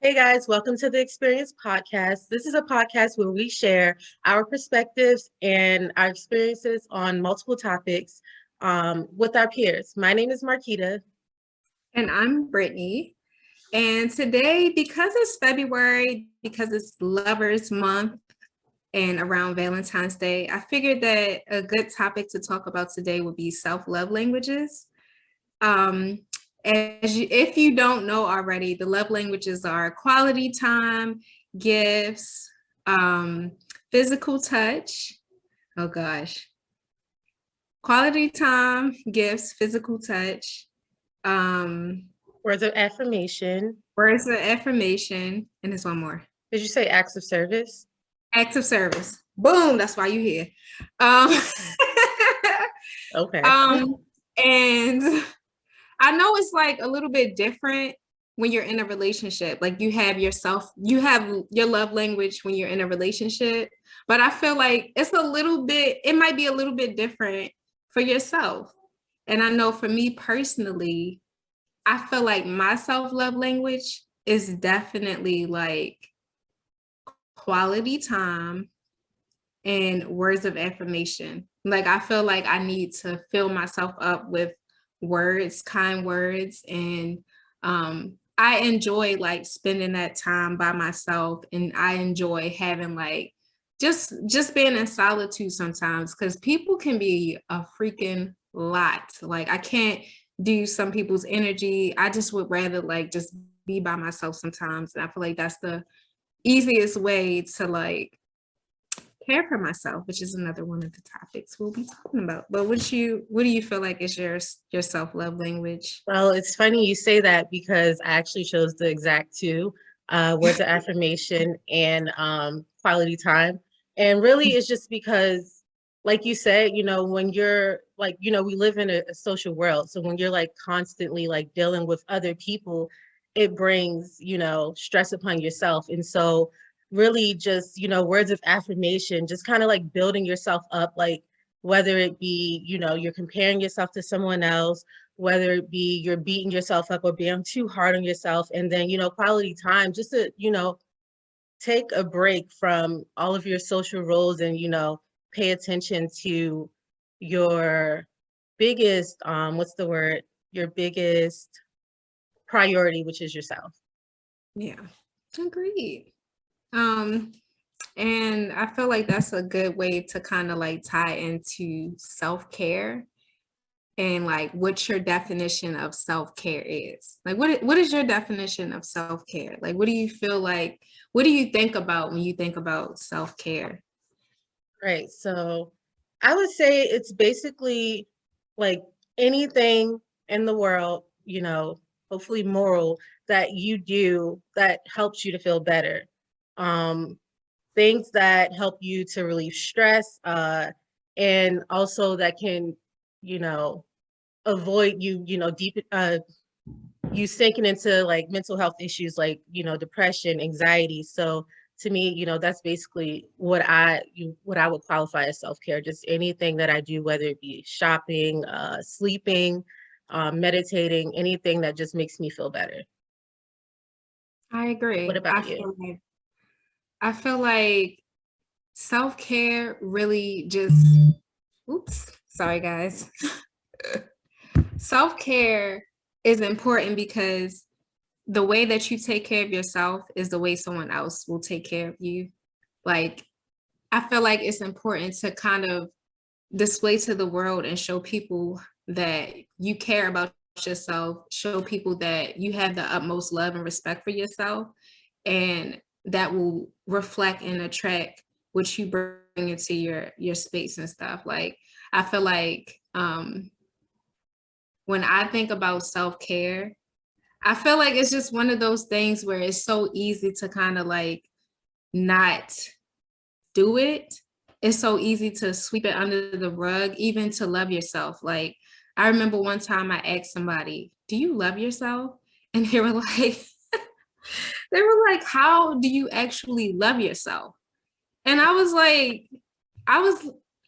Hey guys, welcome to the exPEERience podcast. This is a podcast where we share our perspectives and our experiences on multiple topics with our peers. My name is Marquita. And I'm Brittany. And today, because it's February, because it's Lovers Month and around Valentine's Day, I figured that a good topic to talk about today would be self-love languages. If you don't know already, the love languages are quality time, gifts, physical touch. Oh gosh. Quality time, gifts, physical touch, Words of affirmation. words of affirmation, and there's one more. Did you say acts of service? Acts of service. Boom, that's why you're here. Okay. And I know it's like a little bit different when you're in a relationship. Like you have your love language when you're in a relationship, but I feel like it might be a little bit different for yourself. And I know for me personally, I feel like my self-love language is definitely like quality time and words of affirmation. Like I feel like I need to fill myself up with words, kind words, and I enjoy like spending that time by myself, and I enjoy having like just being in solitude sometimes, because people can be a freaking lot. Like I can't do some people's energy. I just would rather like just be by myself sometimes, and I feel like that's the easiest way to like care for myself, which is another one of the topics we'll be talking about. But what do you feel like is your self-love language? Well, it's funny you say that because I actually chose the exact two, words of affirmation and quality time. And really it's just because, like you said, when you're like, we live in a social world. So when you're like constantly like dealing with other people, it brings, stress upon yourself. And so really just, words of affirmation, just kind of like building yourself up, like whether it be, you're comparing yourself to someone else, whether it be you're beating yourself up or being too hard on yourself. And then, quality time, just to, take a break from all of your social roles and, pay attention to your biggest, what's the word? Your biggest priority, which is yourself. Yeah, agreed. And I feel like that's a good way to kind of like tie into self-care and like what your definition of self-care is. Like what is your definition of self-care? Like what do you feel like, what do you think about when you think about self-care? Right. So I would say it's basically like anything in the world, hopefully moral, that you do that helps you to feel better. Um, Things that help you to relieve stress, and also that can, you know, avoid you, deep, you sinking into like mental health issues like, depression, anxiety. So to me, that's basically what I would qualify as self-care. Just anything that I do, whether it be shopping, sleeping, meditating, anything that just makes me feel better. I What agree. about you? I feel like self-care really just, oops, sorry guys. Self-care is important because the way that you take care of yourself is the way someone else will take care of you. Like, I feel like it's important to kind of display to the world and show people that you care about yourself, show people that you have the utmost love and respect for yourself, and that will reflect and attract what you bring into your space and stuff. Like, I feel like when I think about self-care, I feel like it's just one of those things where it's so easy to kind of like not do it. It's so easy to sweep it under the rug, even to love yourself. Like, I remember one time I asked somebody, "Do you love yourself?" And they were like, "How do you actually love yourself?" And I was like,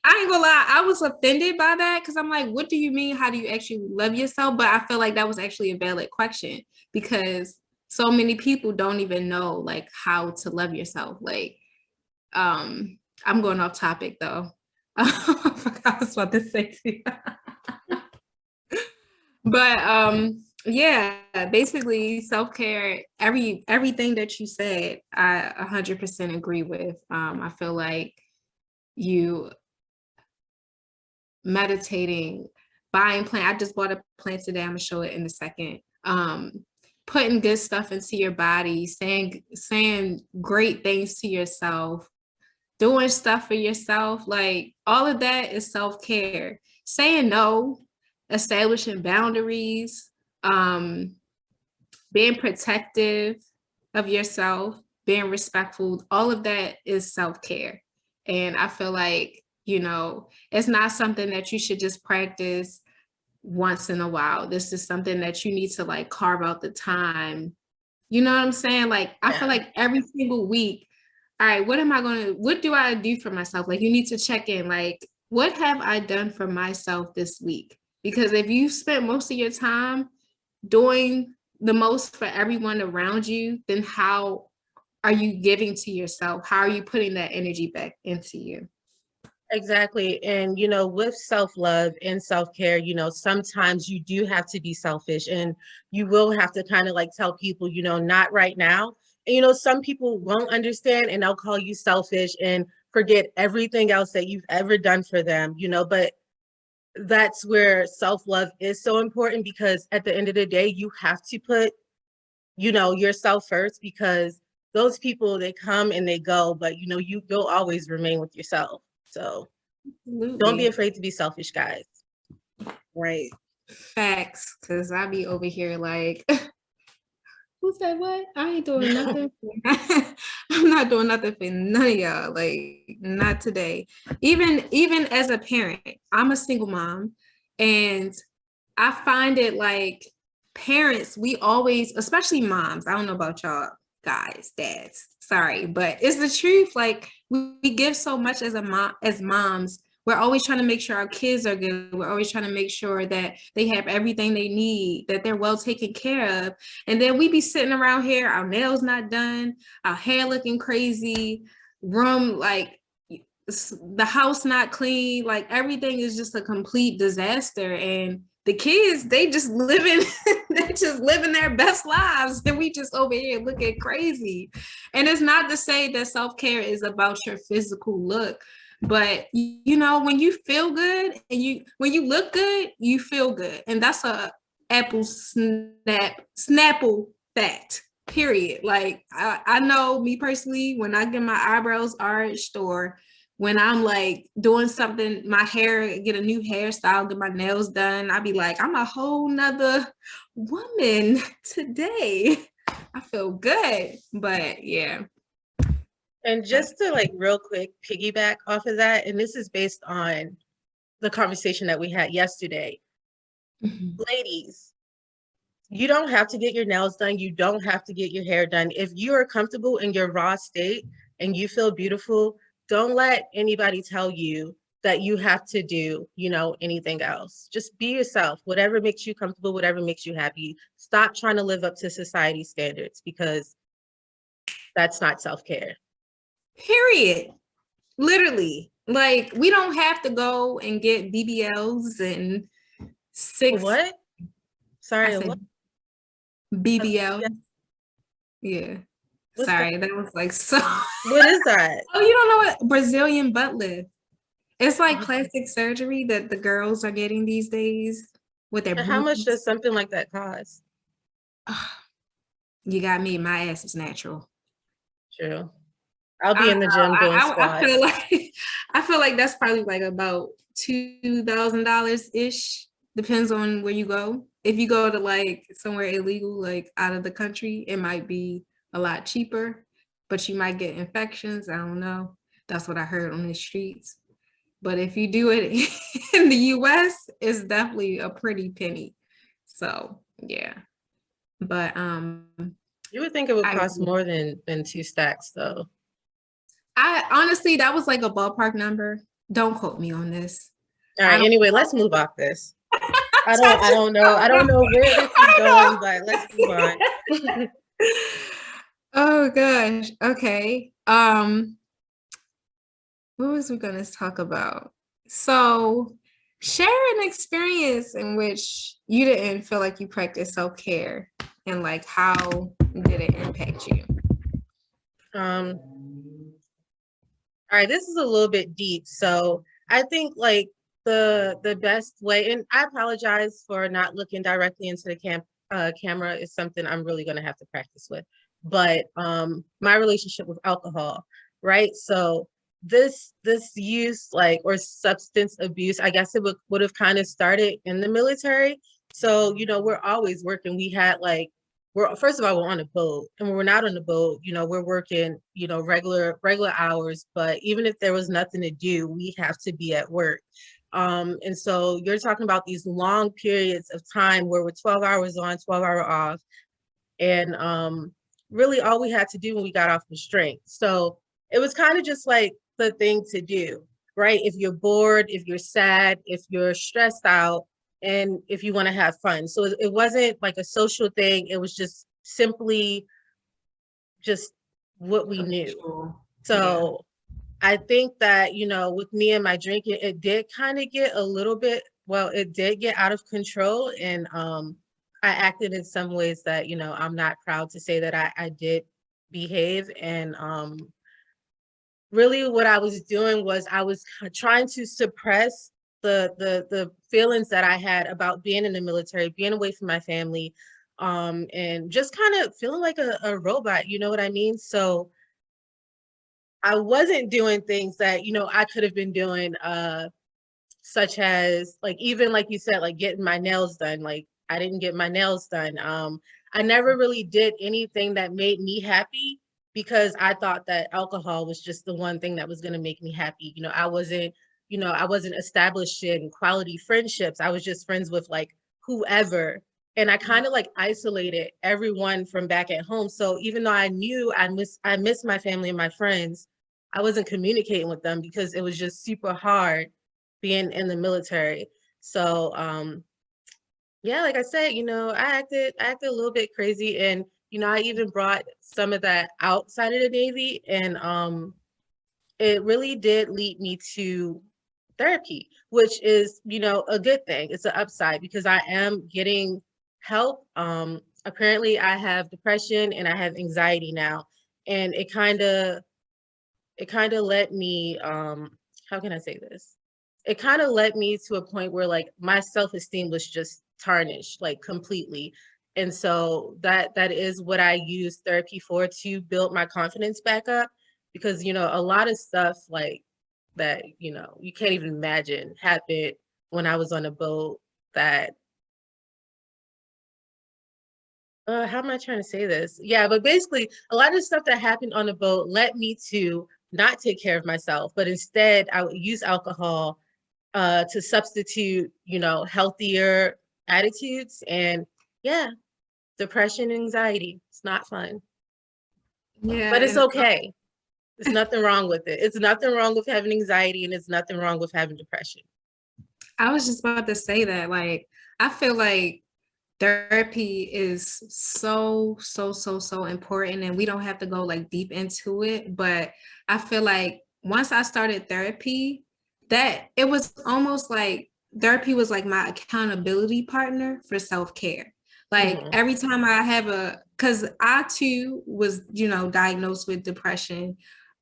I ain't gonna lie, I was offended by that because I'm like, what do you mean? How do you actually love yourself? But I feel like that was actually a valid question because so many people don't even know like how to love yourself. Like, I'm going off topic though. I forgot what I was about to say to you. But yeah, basically self-care, everything that you said, I 100% agree with. I feel like you meditating, buying plant. I just bought a plant today. I'm gonna show it in a second. Putting good stuff into your body, saying great things to yourself, doing stuff for yourself, like all of that is self-care. Saying no, establishing boundaries, being protective of yourself, being respectful, all of that is self-care. And I feel like, you know, it's not something that you should just practice once in a while. This is something that you need to like carve out the time. You know what I'm saying? Like, I feel like every single week, all right, what do I do for myself? Like, you need to check in, like, what have I done for myself this week? Because if you spent most of your time doing the most for everyone around you, then how are you giving to yourself? How are you putting that energy back into you? Exactly. And, with self-love and self-care, sometimes you do have to be selfish and you will have to kind of like tell people, not right now. And, some people won't understand and they'll call you selfish and forget everything else that you've ever done for them, but that's where self-love is so important, because at the end of the day, you have to put, yourself first, because those people, they come and they go, but you'll always remain with yourself. So don't be Absolutely. afraid to be selfish, guys. Right. Facts. Cause I be over here like, who said what? I ain't doing nothing. I'm not doing nothing for none of y'all. Like, not today. Even as a parent, I'm a single mom, and I find it like parents, we always, especially moms, I don't know about y'all guys, dads, sorry, but it's the truth. Like, we give so much as moms. We're always trying to make sure our kids are good. We're always trying to make sure that they have everything they need, that they're well taken care of. And then we be sitting around here, our nails not done, our hair looking crazy, room like the house not clean, like everything is just a complete disaster. And the kids, they just living their best lives, and we just over here looking crazy. And it's not to say that self-care is about your physical look, but when you feel good and when you look good, you feel good. And that's a snapple fact, period. Like, I know me personally, when I get my eyebrows arched, or when I'm like doing something, my hair, get a new hairstyle, get my nails done, I'll be like, I'm a whole nother woman today. I feel good. But yeah. And just to like real quick piggyback off of that, and this is based on the conversation that we had yesterday. Mm-hmm. Ladies, you don't have to get your nails done. You don't have to get your hair done. If you are comfortable in your raw state and you feel beautiful, don't let anybody tell you that you have to do, anything else. Just be yourself, whatever makes you comfortable, whatever makes you happy. Stop trying to live up to society standards, because that's not self-care. Period. Literally. Like, we don't have to go and get BBLs and What? Sorry, what? BBL. Yeah. What's sorry, that was like so. What is that? Oh, you don't know what? Brazilian butt lift. It's like plastic surgery that the girls are getting these days with their. And how much does something like that cost? You got me. My ass is natural. True. I'll be in the gym doing squats. I feel like that's probably like about $2,000 ish. Depends on where you go. If you go to like somewhere illegal, like out of the country, it might be a lot cheaper, but you might get infections. I don't know. That's what I heard on the streets. But if you do it in the US, it's definitely a pretty penny. So yeah. But you would think it would cost more than 2 stacks though. I honestly, that was like a ballpark number. Don't quote me on this. All right. Anyway, let's move off this. I don't know. I don't know where this is going, but let's move on. Oh gosh. Okay. What was we gonna talk about? So share an experience in which you didn't feel like you practiced self-care and like how did it impact you? Um, all right, this is a little bit deep. So I think like the best way, and I apologize for not looking directly into the camera is something I'm really gonna have to practice with. But my relationship with alcohol, right? So this use like or substance abuse, I guess it would have kind of started in the military. So, we're always working. We had like we're first of all we're on a boat, and when we're not on the boat, we're working, regular hours. But even if there was nothing to do, we have to be at work. And so you're talking about these long periods of time where we're 12 hours on, 12-hour off, and really all we had to do when we got off was drink. So it was kind of just like the thing to do, right? If you're bored, if you're sad, if you're stressed out, and if you want to have fun. So it wasn't like a social thing. It was just simply just what we knew. Sure. Yeah. So I think that, with me and my drinking, it did kind of get a little bit, well, it did get out of control. And I acted in some ways that, I'm not proud to say that I did behave. And really what I was doing was I was trying to suppress the feelings that I had about being in the military, being away from my family, and just kind of feeling like a robot, you know what I mean? So I wasn't doing things that, I could have been doing, such as like even like you said, like getting my nails done. Like I didn't get my nails done. I never really did anything that made me happy because I thought that alcohol was just the one thing that was going to make me happy. I wasn't establishing quality friendships. I was just friends with like whoever. And I kind of like isolated everyone from back at home. So even though I knew I miss my family and my friends, I wasn't communicating with them because it was just super hard being in the military. So yeah, like I said, I acted a little bit crazy, and I even brought some of that outside of the Navy, and it really did lead me to therapy, which is, a good thing. It's an upside because I am getting help. Apparently I have depression and I have anxiety now, and it kind of let me how can I say this? It kind of led me to a point where like my self-esteem was just tarnished like completely. And so that is what I use therapy for, to build my confidence back up, because a lot of stuff like that, you can't even imagine happened when I was on a boat that how am I trying to say this? Yeah, but basically, a lot of stuff that happened on the boat led me to not take care of myself, but instead I would use alcohol to substitute, healthier attitudes. And yeah, depression, anxiety. It's not fun, Yeah. but it's And okay. There's nothing wrong with it. It's nothing wrong with having anxiety, and it's nothing wrong with having depression. I was just about to say that, like, I feel like therapy is so important, and we don't have to go like deep into it, but I feel like once I started therapy, that it was almost like therapy was like my accountability partner for self-care. Like Hmm. every time I have because I too was, diagnosed with depression,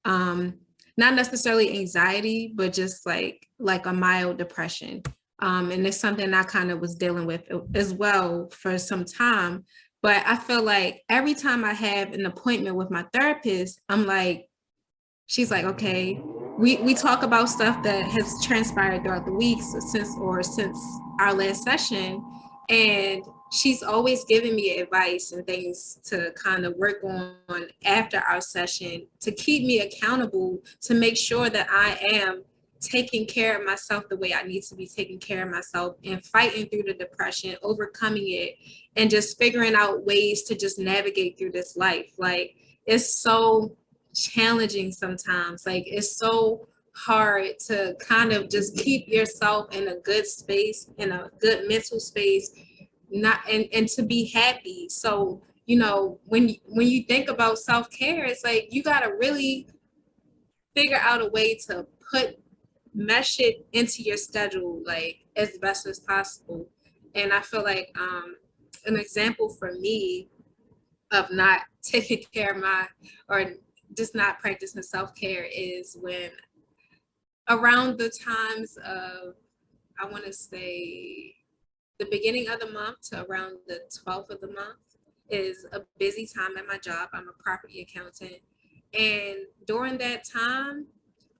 um not necessarily anxiety, but just like a mild depression. And it's something I kind of was dealing with as well for some time. But I feel like every time I have an appointment with my therapist, I'm like, she's like, okay, we talk about stuff that has transpired throughout the weeks since our last session. And she's always giving me advice and things to kind of work on after our session to keep me accountable, to make sure that I am taking care of myself the way I need to be taking care of myself, and fighting through the depression, overcoming it, and just figuring out ways to just navigate through this life. Like, it's so challenging sometimes. Like, it's so hard to kind of just keep yourself in a good space, in a good mental space, not and to be happy. So you know, when you think about self-care, it's like you got to really figure out a way to mesh it into your schedule like as best as possible. And I feel like an example for me of not taking care of my, or just not practicing self-care, is when around the times of, I want to say, the beginning of the month to around the 12th of the month is a busy time at my job. I'm a property accountant. And during that time,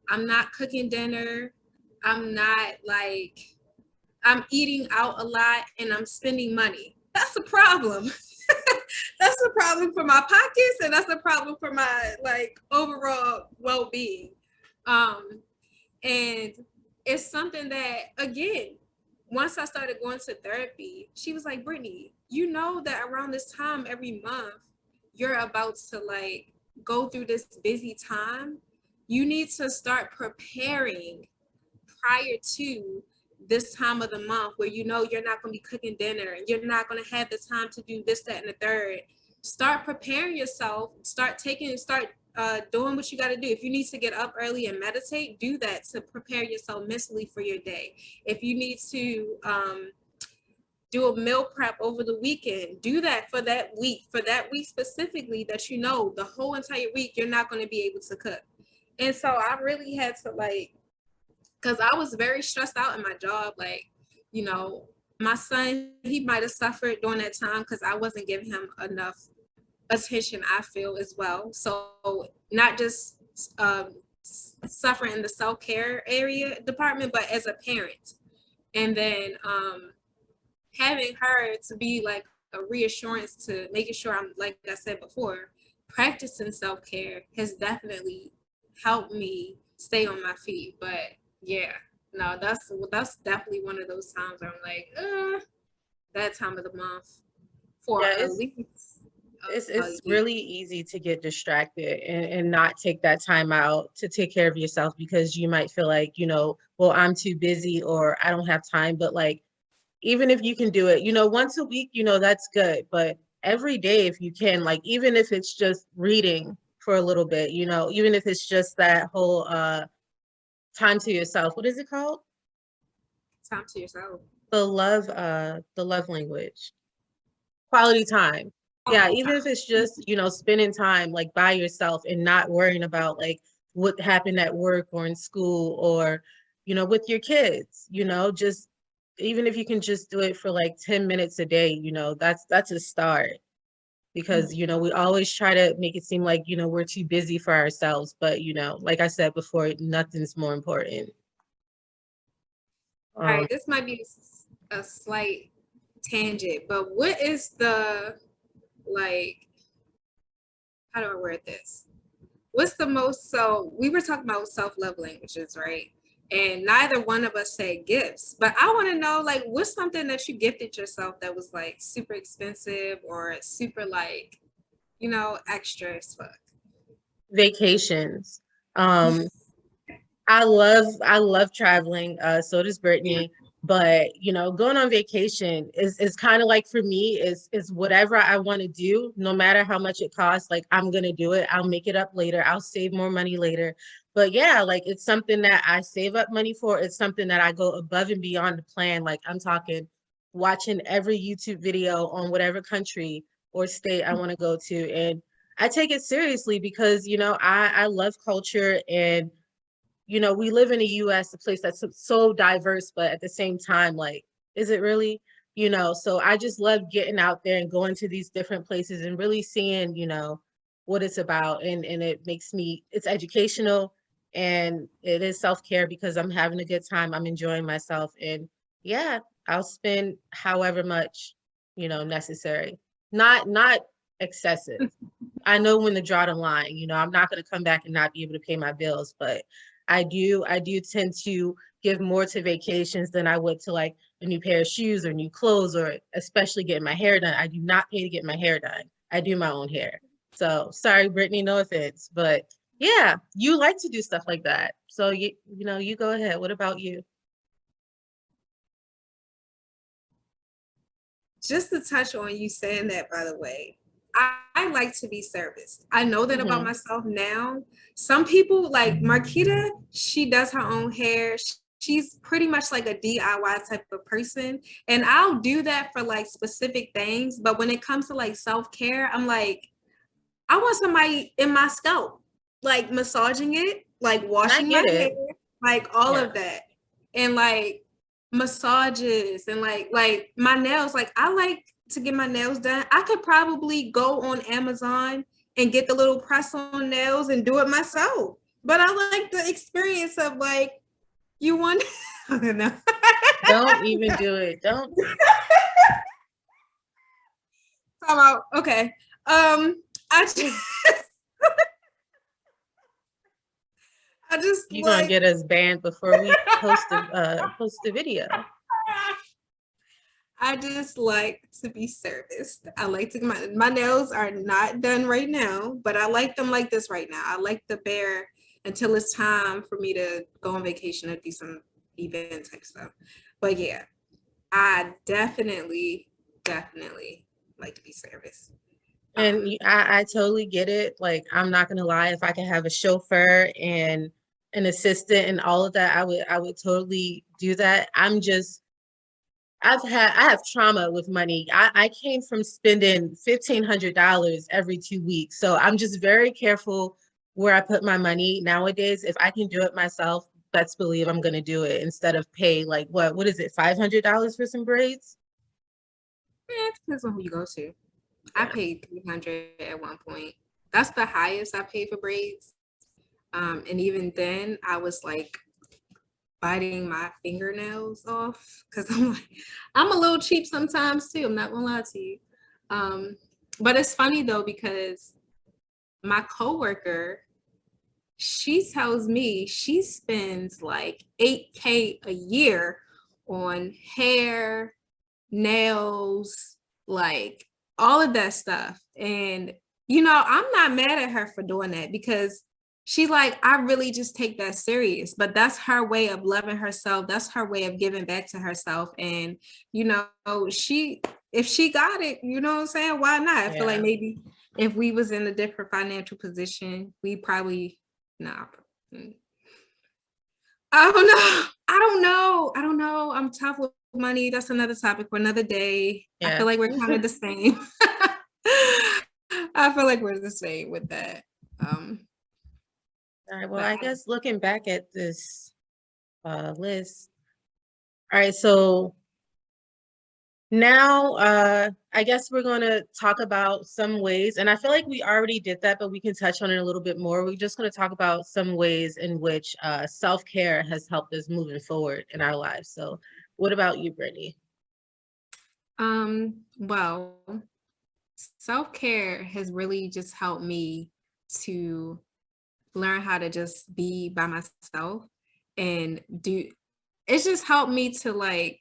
I'm not cooking dinner. I'm not like, I'm eating out a lot and I'm spending money. That's a problem. That's a problem for my pockets, and that's a problem for my like overall well-being. Um, and it's something that, again, once I started going to therapy, she was like, Brittany, you know that around this time every month, you're about to like go through this busy time. You need to start preparing prior to this time of the month where you know you're not going to be cooking dinner and you're not going to have the time to do this, that, and the third. Start preparing yourself. Start doing what you got to do. If you need to get up early and meditate, do that to prepare yourself mentally for your day. If you need to do a meal prep over the weekend, do that for that week specifically, that you know the whole entire week you're not going to be able to cook. And so I really had to like, because I was very stressed out in my job. Like, you know, my son, he might have suffered during that time because I wasn't giving him enough attention, I feel, as well. So not just suffering in the self-care area department, but as a parent. And then having her to be like a reassurance to making sure I'm, like I said before, practicing self-care has definitely helped me stay on my feet. But yeah, no, that's definitely one of those times where I'm like, that time of the month for Yeah, at least a it's year. really easy to get distracted and not take that time out to take care of yourself because you might feel like, well, I'm too busy or I don't have time. But like, even if you can do it, once a week, that's good. But every day, if you can, like, even if it's just reading for a little bit, even if it's just that whole time to yourself. What is it called? Time to yourself. The love language. Quality time. Yeah, Quality even if time. it's just, spending time like by yourself and not worrying about like what happened at work or in school or, with your kids, just even if you can just do it for like 10 minutes a day, that's a start. Because, we always try to make it seem like, we're too busy for ourselves. But, like I said before, nothing's more important. All Um, right, this might be a slight tangent, but what is the, like, how do I word this? What's the most, so we were talking about self-love languages, right? And neither one of us said gifts, but I want to know, like, what's something that you gifted yourself that was like super expensive or super like, extra as fuck? Vacations. Um, I love traveling. So does Brittany. But going on vacation is kind of like, for me, is whatever I want to do, no matter how much it costs. Like, I'm gonna do it. I'll make it up later. I'll save more money later. But yeah, like, it's something that I save up money for. It's something that I go above and beyond the plan. Like, I'm talking watching every YouTube video on whatever country or state I want to go to. And I take it seriously because I love culture. And we live in the US, a place that's so diverse, but at the same time, like, is it really? So I just love getting out there and going to these different places and really seeing, what it's about. And it makes me, it's educational and it is self-care because I'm having a good time. I'm enjoying myself. And yeah, I'll spend however much, necessary. Not excessive. I know when to draw the line. I'm not going to come back and not be able to pay my bills, but I do tend to give more to vacations than I would to like a new pair of shoes or new clothes, or especially getting my hair done. I do not pay to get my hair done. I do my own hair. So sorry, Brittany, no offense, but yeah, you like to do stuff like that. So you go ahead. What about you? Just to touch on you saying that, by the way, I like to be serviced. I know that about Mhm. myself now. Some people like Marquita, she does her own hair. She's pretty much like a DIY type of person. And I'll do that for like specific things. But when it comes to like self-care, I'm like, I want somebody in my scalp, like massaging it, like And I washing my get hair, it. like all Yeah. of that. And like massages and like my nails. Like I like to get my nails done. I could probably go on Amazon and get the little press on nails and do it myself. But I like the experience of like you want I don't know. Don't even do it. Don't. Time out. Okay. I just I just You're gonna like get us banned before we post the video. I just like to be serviced. I like to my nails are not done right now, but I like them like this right now. I like the bare until it's time for me to go on vacation or do some event type stuff. But yeah, I definitely like to be serviced. And I totally get it. Like, I'm not gonna lie, if I could have a chauffeur and an assistant and all of that, I would totally do that. I have trauma with money. I came from spending $1,500 every 2 weeks. So I'm just very careful where I put my money nowadays. If I can do it myself, best believe I'm gonna do it instead of pay like what is it, $500 for some braids? Yeah, it depends on who you go to. I Yeah. paid 300 at one point. That's the highest I paid for braids. And even then, I was like biting my fingernails off because I'm like, I'm a little cheap sometimes too. I'm not gonna lie to you. Um, but it's funny though because my coworker, she tells me she spends like 8K a year on hair, nails, like all of that stuff. And I'm not mad at her for doing that because she's like, I really just take that serious. But that's her way of loving herself. That's her way of giving back to herself. And she if she got it, you know what I'm saying? Why not? I feel like Yeah. maybe if we was in a different financial position, we probably nah. I don't know. I don't know. I'm tough with money. That's another topic for another day. I Yeah. feel like we're kind of the same. I feel like we're the same with that. All right. Well, But I guess looking back at this list. All right. So now I guess we're going to talk about some ways, and I feel like we already did that, but we can touch on it a little bit more. We're just going to talk about some ways in which self-care has helped us moving forward in our lives. So what about you, Brittany? well, self-care has really just helped me to learn how to just be by myself and do it's just helped me to like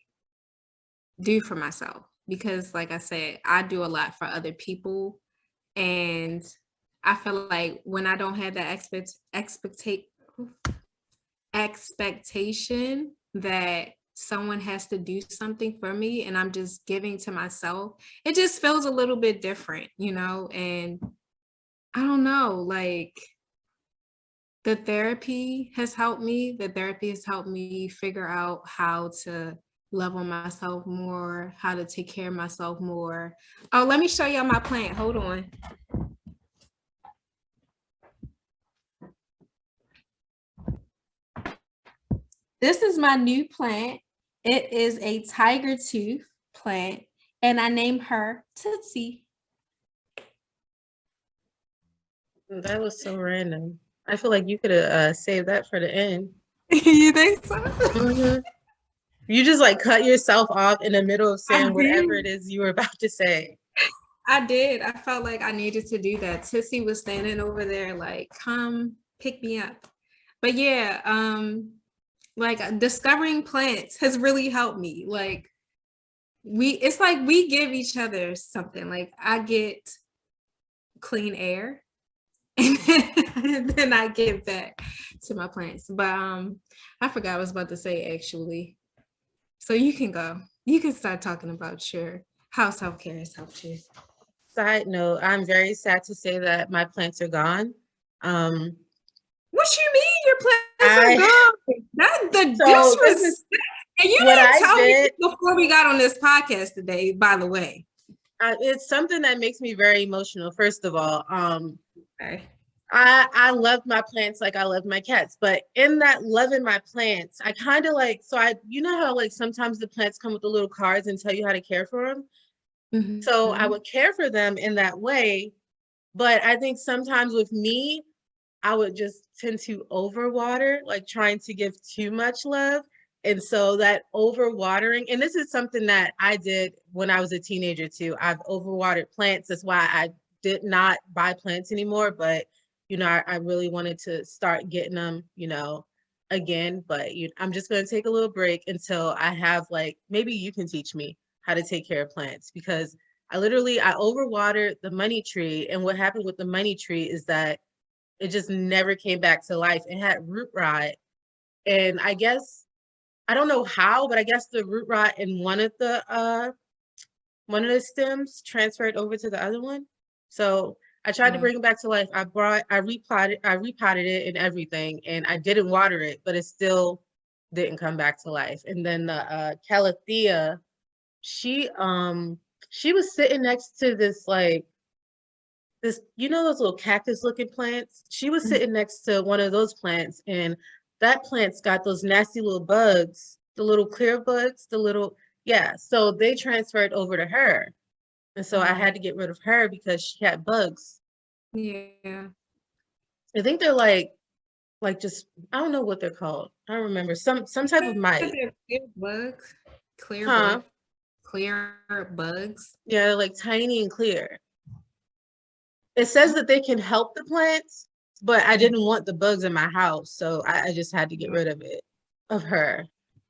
do for myself because like I said, I do a lot for other people and I feel like when I don't have that expectation that someone has to do something for me and I'm just giving to myself, it just feels a little bit different, and I don't know, like the therapy has helped me. The therapy has helped me figure out how to love on myself more, how to take care of myself more. Oh, let me show y'all my plant. Hold on. This is my new plant. It is a tiger tooth plant, and I named her Tootsie. That was so random. I feel like you could have saved that for the end. You think so? You just like cut yourself off in the middle of I saying whatever it did. is you were about to say. I did. I felt like I needed to do that. Tootsie was standing over there like, come pick me up. But yeah, like discovering plants has really helped me. Like it's like we give each other something. Like I get clean air and then I give back to my plants. But I forgot what I was about to say actually. So you can go. You can start talking about your how self-care has helped you. Side note, I'm very sad to say that my plants are gone. Um, What you mean your plants are I gone? That's the so this is disrespect. And you what didn't I tell me did. before we got on this podcast today, by the way. It's something that makes me very emotional. First of all, Okay. I love my plants like I love my cats, but in that loving my plants, I kind of like you know how like sometimes the plants come with the little cards and tell you how to care for them. So I Mm-hmm. would care for them in that way, but I think sometimes with me, I would just tend to overwater, like trying to give too much love. And so that overwatering, and this is something that I did when I was a teenager too. I've overwatered plants. That's why I did not buy plants anymore. But, I really wanted to start getting them, again. But I'm just going to take a little break until I have like, maybe you can teach me how to take care of plants because I overwatered the money tree. And what happened with the money tree is that it just never came back to life. It had root rot. And I guess I don't know how, but I guess the root rot in one of the stems transferred over to the other one. So I tried to bring it back to life. I repotted it and everything, and I didn't water it, but it still didn't come back to life. And then the Calathea, she was sitting next to this like this, those little cactus looking plants. She was sitting next to one of those plants, and that plant's got those nasty little bugs, the little clear bugs, yeah. So they transferred over to her. And so I had to get rid of her because she had bugs. Yeah. I think they're like just I don't know what they're called. I don't remember. Some type of mite. They're clear bugs. Clear Huh? bugs. Clear bugs. Yeah, they're like tiny and clear. It says that they can help the plants, but I didn't want the bugs in my house, so I just had to get rid of her.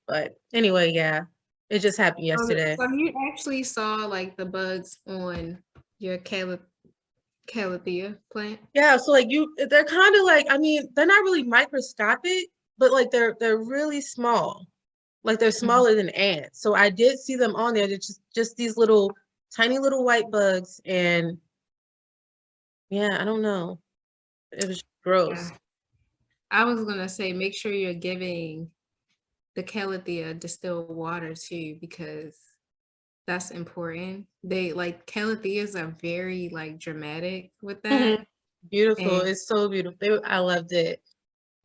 But anyway, yeah, it just happened yesterday. So you actually saw like the bugs on your calathea plant? Yeah, so like they're kind of like, I mean, they're not really microscopic, but like they're really small. Like they're smaller than ants. So I did see them on there. They're just these little tiny little white bugs, and yeah, I don't know. It was Yeah. gross. I was gonna say make sure you're giving the calathea distilled water too, because that's important. They like calatheas are very like dramatic with that. Mhm. Beautiful. And It's so beautiful. I loved it.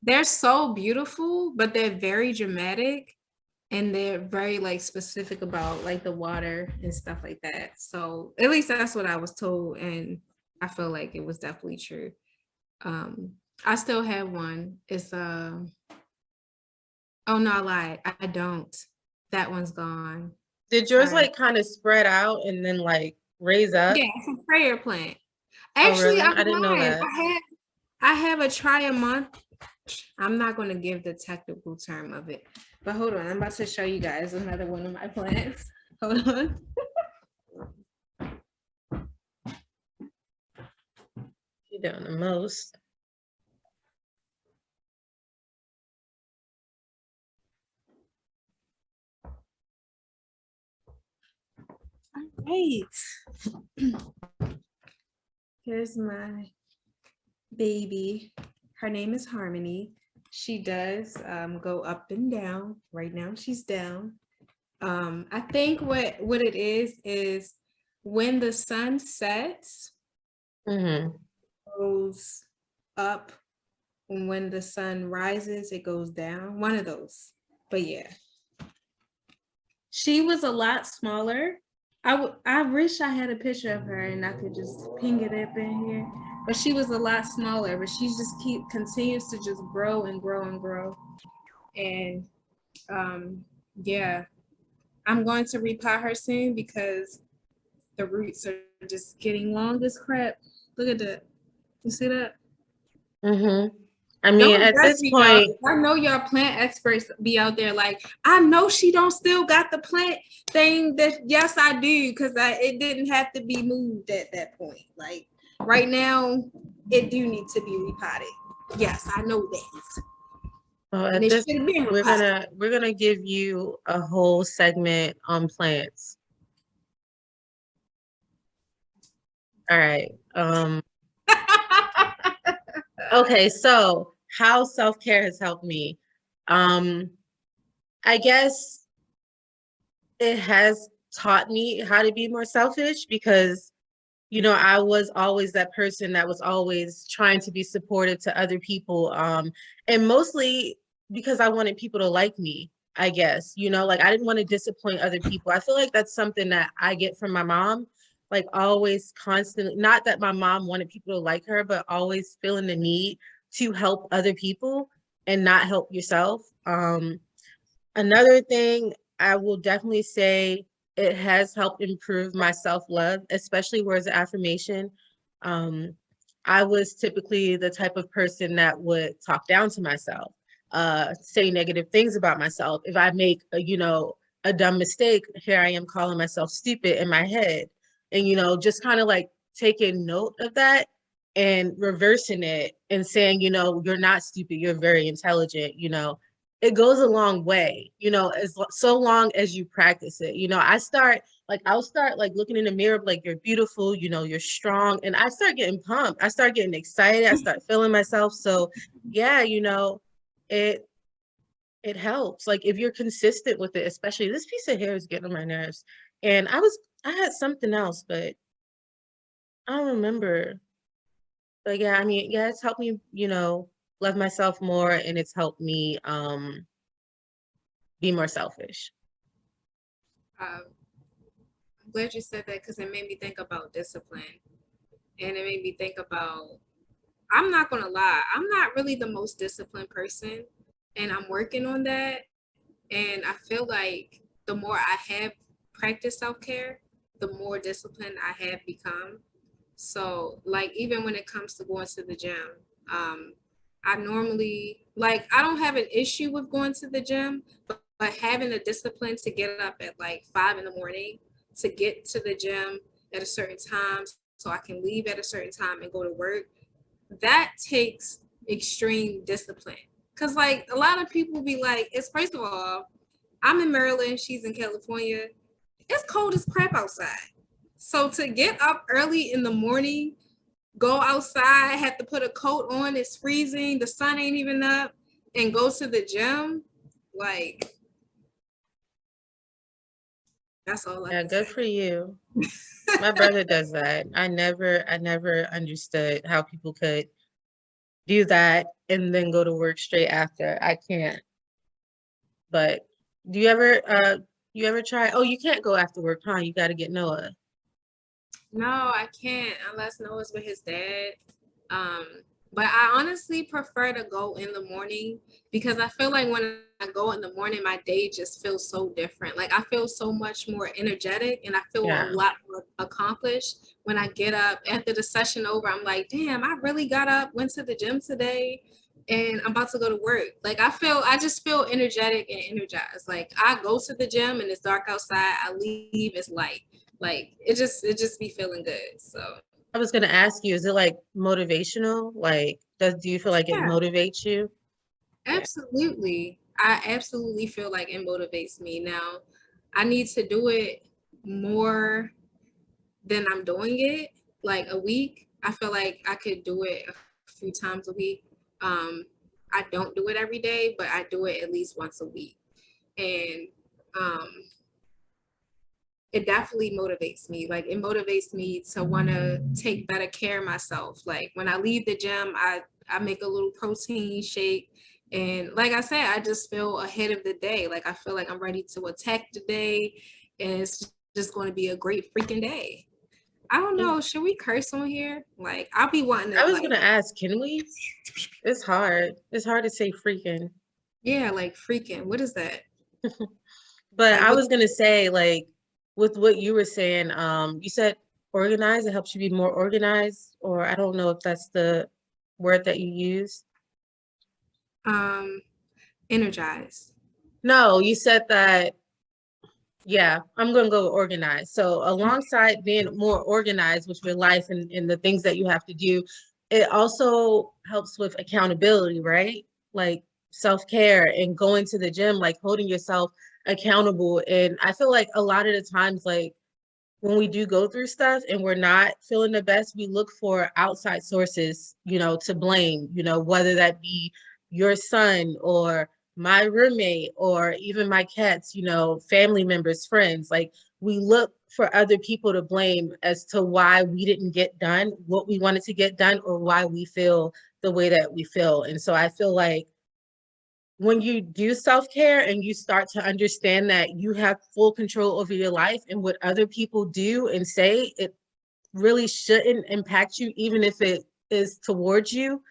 they're so beautiful, but they're very dramatic and they're very like specific about like the water and stuff like that. So at least that's what I was told, and I feel like it was definitely true. Um, I still have one. It's oh no, I lied. I don't. That one's gone. Did yours Sorry. like kind of spread out and then like raise up? Yeah, it's a prayer plant. Oh, Actually, really? I'm I didn't know lying. that. I have a try a month. I'm not going to give the technical term of it, but hold on. I'm about to show you guys another one of my plants. Hold on. You're doing the most. All right. Here's my baby. Her name is Harmony. She does go up and down. Right now she's down. I think what it is when the sun sets, Mm-hmm. goes up, and when the sun rises, it goes down. One of those. But yeah, she was a lot smaller. I wish I had a picture of her and I could just ping it up in here. But she was a lot smaller, but she just continues to just grow and grow and grow. And yeah, I'm going to repot her soon because the roots are just getting long as crap. Look at that. You see that? Mm-hmm. I mean, Don't at judge this me, y'all. point, I know y'all plant experts be out there like, I know she don't still got the plant thing that, yes, I do, because it didn't have to be moved at that point. Like right now, it do need to be repotted. Yes, I know that. well, And at it this should have been we're repotted. gonna give you a whole segment on plants. All right. Okay, so how self-care has helped me. Um, I guess it has taught me how to be more selfish because, I was always that person that was always trying to be supportive to other people. And mostly because I wanted people to like me, I guess, like I didn't want to disappoint other people. I feel like that's something that I get from my mom, like always constantly, not that my mom wanted people to like her, but always feeling the need to help other people and not help yourself. Another thing I will definitely say it has helped improve my self-love, especially words of affirmation. Um, I was typically the type of person that would talk down to myself, say negative things about myself. If I make a dumb mistake, here I am calling myself stupid in my head. And just kind of like taking note of that and reversing it and saying, you're not stupid, you're very intelligent, it goes a long way, as so long as you practice it. I'll start like looking in the mirror, like you're beautiful, you're strong. And I start getting pumped. I start getting excited. I start feeling myself. So yeah, it it helps. Like if you're consistent with it, especially this piece of hair is getting on my nerves. And I had something else, but I don't remember. But yeah, I mean, yeah, it's helped me, love myself more and it's helped me be more selfish. Um, I'm glad you said that because it made me think about discipline, and it made me think about. I'm not gonna lie, I'm not really the most disciplined person, and I'm working on that. And I feel like the more I have practiced self care, the more disciplined I have become. So, like, even when it comes to going to the gym, um, I normally, like, I don't have an issue with going to the gym, but having a discipline to get up at like 5 in the morning to get to the gym at a certain time so I can leave at a certain time and go to work, that takes extreme discipline. Cause like a lot of people be like, it's first of all, I'm in Maryland, she's in California. It's cold as crap outside. So to get up early in the morning, go outside, have to put a coat on, it's freezing, the sun ain't even up, and go to the gym, like that's all I Yeah, can good say. for you. My brother does that. I never understood how people could do that and then go to work straight after. I can't. But do you ever try? Oh, you can't go after work, huh? You got to get Noah. No, I can't unless Noah's with his dad. Um, but I honestly prefer to go in the morning because I feel like when I go in the morning, my day just feels so different. Like I feel so much more energetic and I feel a Yeah. lot more accomplished when I get up after the session over. I'm like, damn, I really got up, went to the gym today, and I'm about to go to work. Like I just feel energetic and energized. Like I go to the gym and it's dark outside. I leave, it's light. Like it just be feeling good. So I was gonna ask you, is it like motivational? Like, do you feel like it yeah, motivates you? Yeah. absolutely. I absolutely feel like it motivates me. Now, I need to do it more than I'm doing it, like a week. I feel like I could do it a few times a week. Um, I don't do it every day, but I do it at least once a week. And um, it definitely motivates me. Like it motivates me to want to take better care of myself. Like when I leave the gym, I make a little protein shake. And like I said, I just feel ahead of the day. Like I feel like I'm ready to attack the day. And it's just going to be a great freaking day. I don't know. Should we curse on here? Like I'll be wanting I to was like, gonna ask, can we? It's hard. It's hard to say freaking. yeah, like freaking. What is that? But Like I what? was gonna say, like, with what you were saying, you said organized, it helps you be more organized, or I don't know if that's the word that you use. Um, energized. No, you said that, yeah, I'm gonna go organized. So alongside being more organized with your life and the things that you have to do, it also helps with accountability, right? Like self-care and going to the gym, like holding yourself accountable. And I feel like a lot of the times, like when we do go through stuff and we're not feeling the best, we look for outside sources, to blame, whether that be your son or my roommate or even my cats, family members, friends. Like we look for other people to blame as to why we didn't get done what we wanted to get done or why we feel the way that we feel. And so I feel like when you do self-care and you start to understand that you have full control over your life and what other people do and say, it really shouldn't impact you, even if it is towards you,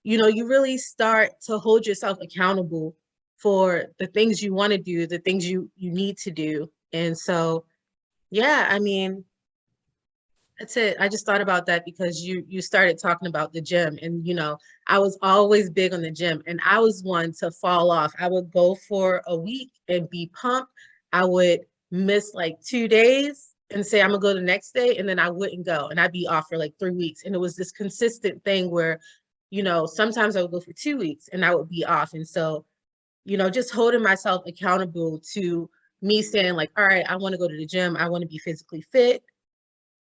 you really start to hold yourself accountable for the things you want to do, the things you need to do. And so, yeah, I mean, that's it. I just thought about that because you started talking about the gym, and I was always big on the gym, and I was one to fall off. I would go for a week and be pumped. I would miss like 2 days and say I'm gonna go the next day, and then I wouldn't go, and I'd be off for like 3 weeks. And it was this consistent thing where, sometimes I would go for 2 weeks and I would be off. And so, just holding myself accountable to me saying like, all right, I want to go to the gym. I want to be physically fit,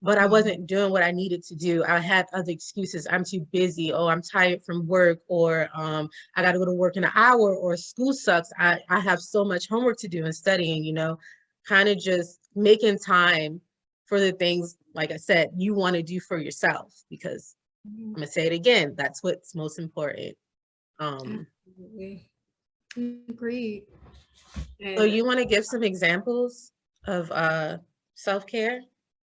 but I wasn't doing what I needed to do. I had other excuses. I'm too busy. Oh, I'm tired from work, or I got to go to work in an hour, or school sucks. I have so much homework to do and studying, kind of just making time for the things, like I said, you want to do for yourself, because I'm going to say it again. That's what's most important. Absolutely. Agreed. So And you want to give some examples of self-care,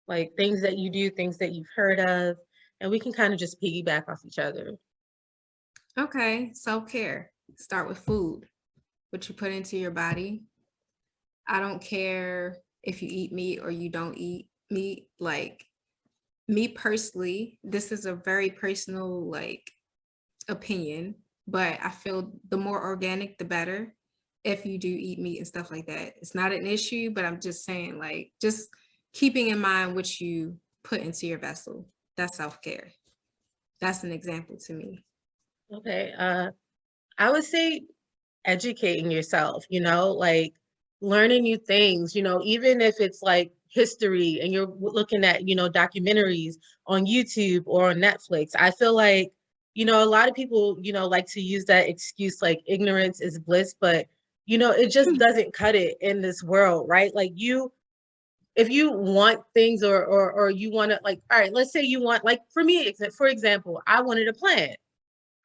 like things that you do, things that you've heard of, and we can kind of just piggyback off each other. okay, self-care. Start with food, what you put into your body. I don't care if you eat meat or you don't eat meat. Like me personally, this is a very personal like opinion, but I feel the more organic, the better. If you do eat meat and stuff like that, it's not an issue, but I'm just saying, like, just keeping in mind what you put into your vessel. That's self-care. That's an example to me. Okay. I would say educating yourself, like learning new things, even if it's like history and you're looking at, documentaries on YouTube or on Netflix. I feel like, a lot of people, like to use that excuse like ignorance is bliss, but, it just doesn't cut it in this world, right? Like if you want things or you want to like, all right, let's say you want, like for me, for example, I wanted a plant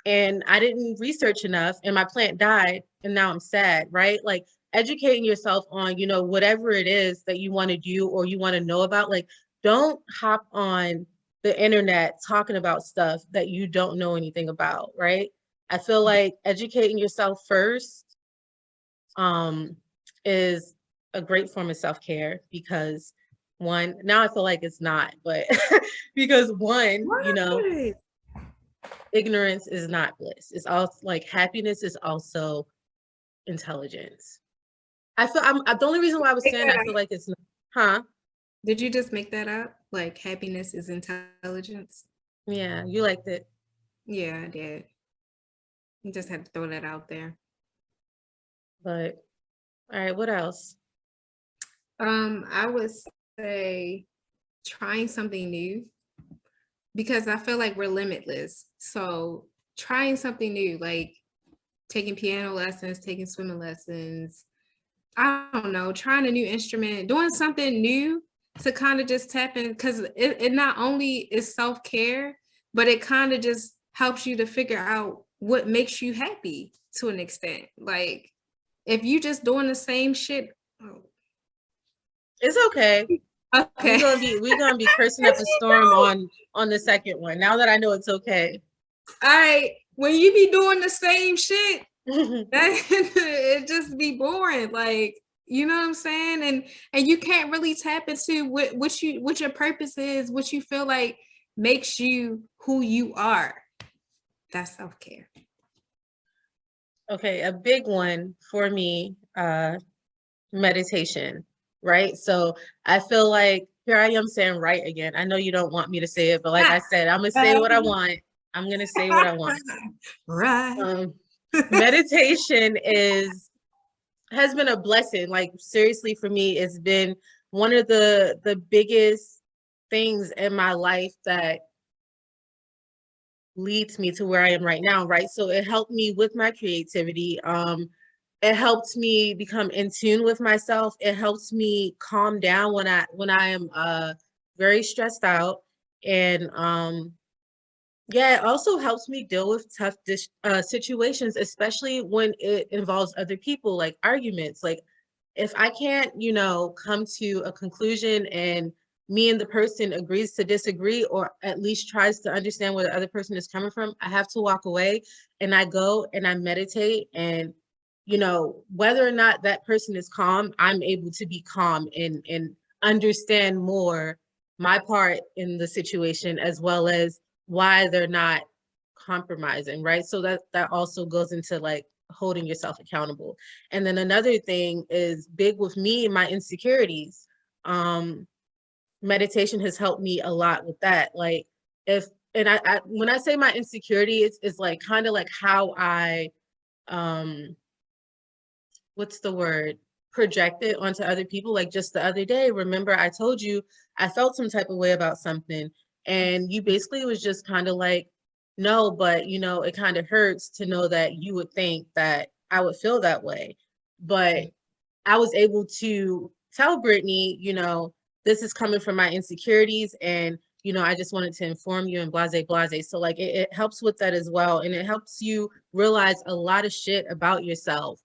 and I didn't research enough and my plant died and now I'm sad, right? Like educating yourself on, whatever it is that you want to do or you want to know about, like don't hop on the internet talking about stuff that you don't know anything about, right? I feel like educating yourself first is a great form of self-care because one, now I feel like it's not, but because one, Right. ignorance is not bliss. It's also like happiness is also intelligence. The only reason why I was Make saying that I feel up. like it's huh? Did you just make that up? Like happiness is intelligence? Yeah, you liked it. Yeah, I did. You just had to throw that out there. But all right, what else? I would say trying something new because I feel like we're limitless. So trying something new, like taking piano lessons, taking swimming lessons, I don't know, trying a new instrument, doing something new to kind of just tap in because it not only is self-care, but it kind of just helps you to figure out what makes you happy to an extent. Like if you just doing the same shit, oh, It's okay. okay. We're gonna be cursing up a storm on the second one. Now that I know it's okay. All right, when you be doing the same shit, that it just be boring. Like, you know what I'm saying? And you can't really tap into what your purpose is, what you feel like makes you who you are. That's self-care. Okay, a big one for me, meditation, right? So I feel like here I am saying right again. I know you don't want me to say it, but like I said, I'm gonna say what I want. I'm gonna say what I want. Right. Meditation has been a blessing. Like seriously, for me, it's been one of the biggest things in my life that leads me to where I am right now, right? So it helped me with my creativity. It helps me become in tune with myself. It helps me calm down when I am very stressed out. And yeah, it also helps me deal with tough situations, especially when it involves other people, like arguments. Like if I can't, come to a conclusion and me and the person agrees to disagree or at least tries to understand where the other person is coming from, I have to walk away and I go and I meditate and whether or not that person is calm, I'm able to be calm and understand more my part in the situation as well as why they're not compromising, right? So that also goes into like holding yourself accountable. And then another thing is big with me, my insecurities. Meditation has helped me a lot with that. Like if and I when I say my insecurity, it's like kind of like how I what's the word? Project it onto other people. Like just the other day, remember I told you I felt some type of way about something. And you basically was just kind of like, no, but it kind of hurts to know that you would think that I would feel that way. But I was able to tell Brittany, this is coming from my insecurities and I just wanted to inform you and blase blase. So like it helps with that as well. And it helps you realize a lot of shit about yourself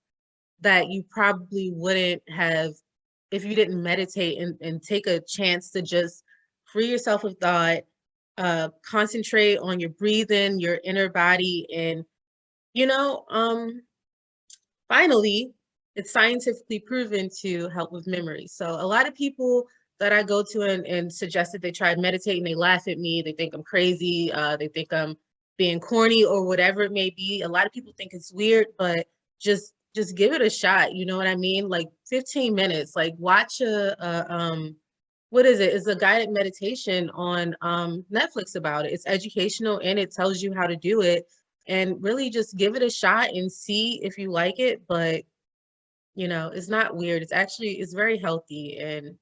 that you probably wouldn't have if you didn't meditate and take a chance to just free yourself of thought, concentrate on your breathing, your inner body, and you know, um, finally, it's scientifically proven to help with memory. So a lot of people that I go to and suggest that they try meditating, they laugh at me, they think I'm crazy, they think I'm being corny or whatever it may be. A lot of people think it's weird, but just give it a shot. You know what I mean? Like 15 minutes, like watch what is it? It's a guided meditation on Netflix about it. It's educational and it tells you how to do it and really just give it a shot and see if you like it. But it's not weird. It's very healthy. And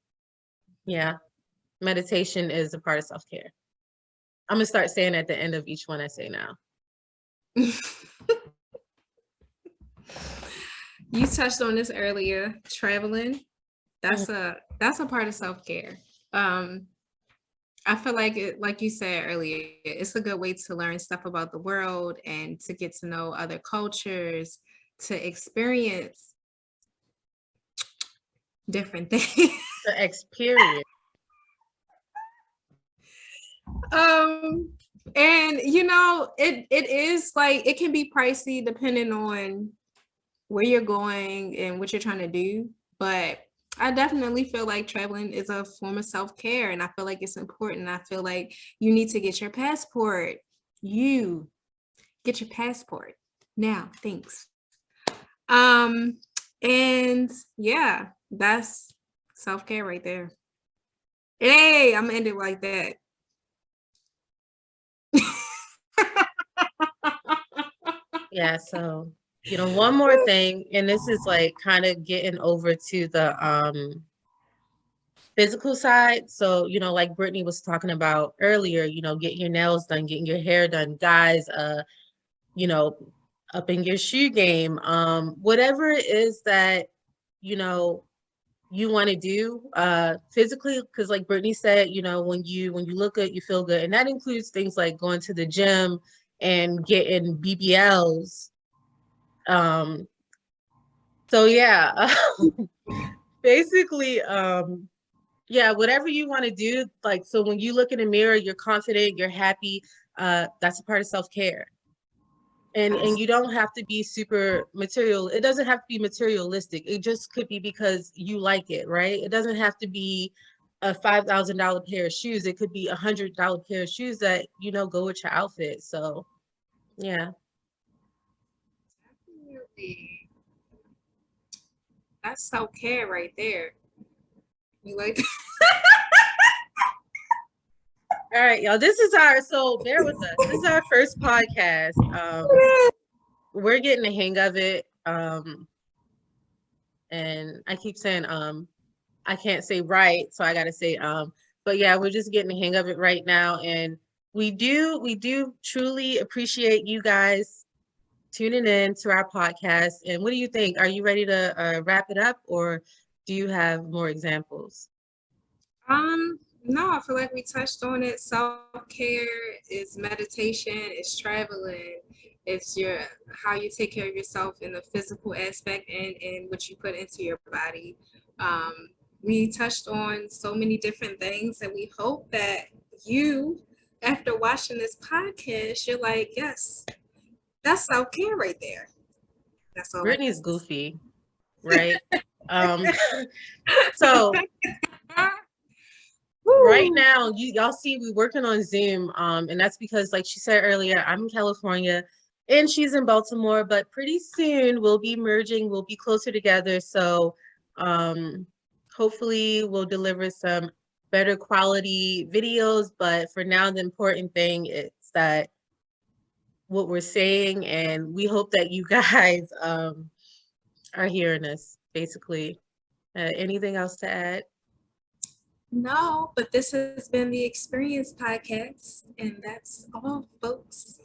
yeah, meditation is a part of self-care. I'm gonna start saying at the end of each one I say now. You touched on this earlier, traveling. That's a part of self-care. I feel like like you said earlier, it's a good way to learn stuff about the world and to get to know other cultures, to experience different things. The exPEERience. And it is like it can be pricey depending on where you're going and what you're trying to do, but I definitely feel like traveling is a form of self-care and I feel like it's important. I feel like you need to get your passport. You get your passport now. Thanks. And yeah, that's self-care right there. Hey, I'm gonna end it like that. Yeah, so one more thing, and this is like kind of getting over to the physical side. So, like Brittany was talking about earlier, getting your nails done, getting your hair done, guys, you know, upping your shoe game, whatever it is that, you want to do physically, because like Brittany said, when you look good, you feel good. And that includes things like going to the gym and getting BBLs. So yeah, basically, yeah, whatever you want to do, like, so when you look in the mirror, you're confident, you're happy, that's a part of self-care. And you don't have to be super material. It doesn't have to be materialistic. It just could be because you like it, right? It doesn't have to be a $5,000 pair of shoes. It could be $100 pair of shoes that, go with your outfit. So yeah. Definitely. That's self-care right there. You like All right, y'all. So bear with us. This is our first podcast. We're getting the hang of it. And I keep saying I can't say right, so I gotta say but yeah, we're just getting the hang of it right now, and we do truly appreciate you guys tuning in to our podcast. And what do you think? Are you ready to wrap it up, or do you have more examples? No, I feel like we touched on it. Self-care is meditation, it's traveling, it's your how you take care of yourself in the physical aspect and what you put into your body. Um, we touched on so many different things, and we hope that you, after watching this podcast, you're like, yes, that's self-care right there. That's all I Brittany's got to goofy, right? Um, so say. right Woo! now, y'all see we working on Zoom, and that's because, like she said earlier, I'm in California and she's in Baltimore, but pretty soon we'll be merging, we'll be closer together. So um, hopefully we'll deliver some better quality videos. But for now, the important thing is that what we're saying, and we hope that you guys are hearing us, basically. Anything else to add? No, but this has been the exPEERience podcast, and that's all, folks.